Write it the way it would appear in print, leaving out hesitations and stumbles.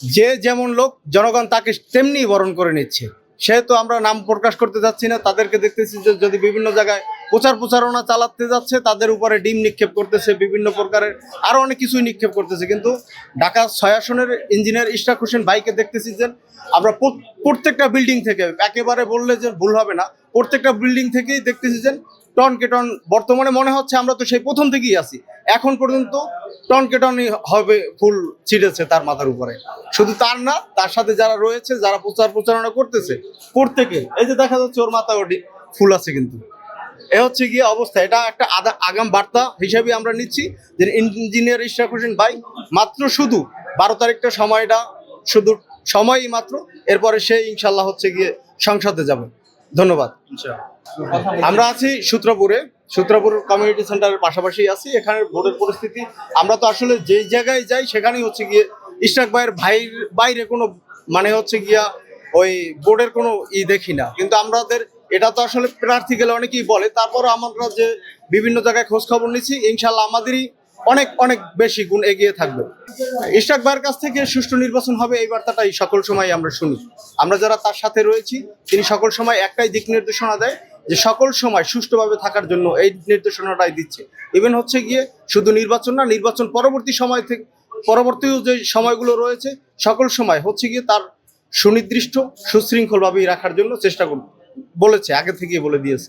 যে যেমন লোক জনগণ তাকে তেমনি বরণ করে নিচ্ছে। সেহেতু আমরা নাম প্রকাশ করতে যাচ্ছি না। তাদেরকে দেখতেছি যে যদি বিভিন্ন জায়গায় প্রচারণা চালাতে যাচ্ছে, তাদের উপরে ডিম নিক্ষেপ করতেছে, বিভিন্ন প্রকারের আরো অনেক কিছুই নিক্ষেপ করতেছে। কিন্তু ঢাকা ৬ আসনের ইঞ্জিনিয়ার ইশরাক হোসেন ভাইকে দেখতেছি যে আমরা প্রত্যেকটা বিল্ডিং থেকে, একেবারে বললে যে ভুল হবে না, প্রত্যেকটা বিল্ডিং থেকেই দেখতেছি যে টনকে টন, বর্তমানে মনে হচ্ছে আমরা তো সেই প্রথম থেকেই আছি, এখন পর্যন্ত টনকে টনই হবে ফুল ছিটেছে তার মাথার উপরে। শুধু তার না, তার সাথে যারা রয়েছে, যারা প্রচারণা করতেছে, প্রত্যেকে, এই যে দেখা যাচ্ছে ওর মাথায় ফুল আছে। কিন্তু এ হচ্ছে গিয়ে অবস্থা। এটা একটা আগাম বার্তা হিসেবে আমরা নিচ্ছি যে ইঞ্জিনিয়ার ইশরাক হোসেন ভাই মাত্র শুধু 12 তারিখটা সময়টা, শুধু সময়ই মাত্র, এরপরে সে ইনশাল্লাহ হচ্ছে গিয়ে সংসদে যাবে। ধন্যবাদ। আমরা আছি সূত্রপুর কমিউনিটি সেন্টারের পাশাপাশি আছি। এখানে ভোটের পরিস্থিতি, আমরা তো আসলে যেই জায়গায় যাই সেখানেই হচ্ছে গিয়ে ইশরাক ভাইয়ের বাইরে কোনো মানে হচ্ছে গিয়া ওই বোর্ডের কোনো দেখি না। কিন্তু আমাদের এটা তো আসলে প্রার্থী গেলে অনেকেই বলে, তারপরও আমরা যে বিভিন্ন জায়গায় খোঁজ খবর নিচ্ছি, ইনশাল্লাহ আমাদেরই অনেক অনেক বেশি গুণ এগিয়ে থাকবে। ইশরাক ভাইয়ের কাছ থেকে সুষ্ঠু নির্বাচন হবে এই বার্তাটাই সকল সময় আমরা শুনি। আমরা যারা তার সাথে রয়েছি, তিনি সকল সময় একটাই দিক নির্দেশনা দেয় যে সকল সময় সুষ্ঠুভাবে থাকার জন্য এই নির্দেশনাটাই দিচ্ছে। ইভেন হচ্ছে গিয়ে শুধু নির্বাচন না, নির্বাচন পরবর্তী সময় থেকে পরবর্তীও যে সময়গুলো রয়েছে, সকল সময় হচ্ছে গিয়ে তার সুনির্দিষ্ট সুশৃঙ্খলভাবেই রাখার জন্য চেষ্টা বলেছে, আগে থেকেই বলে দিয়েছে।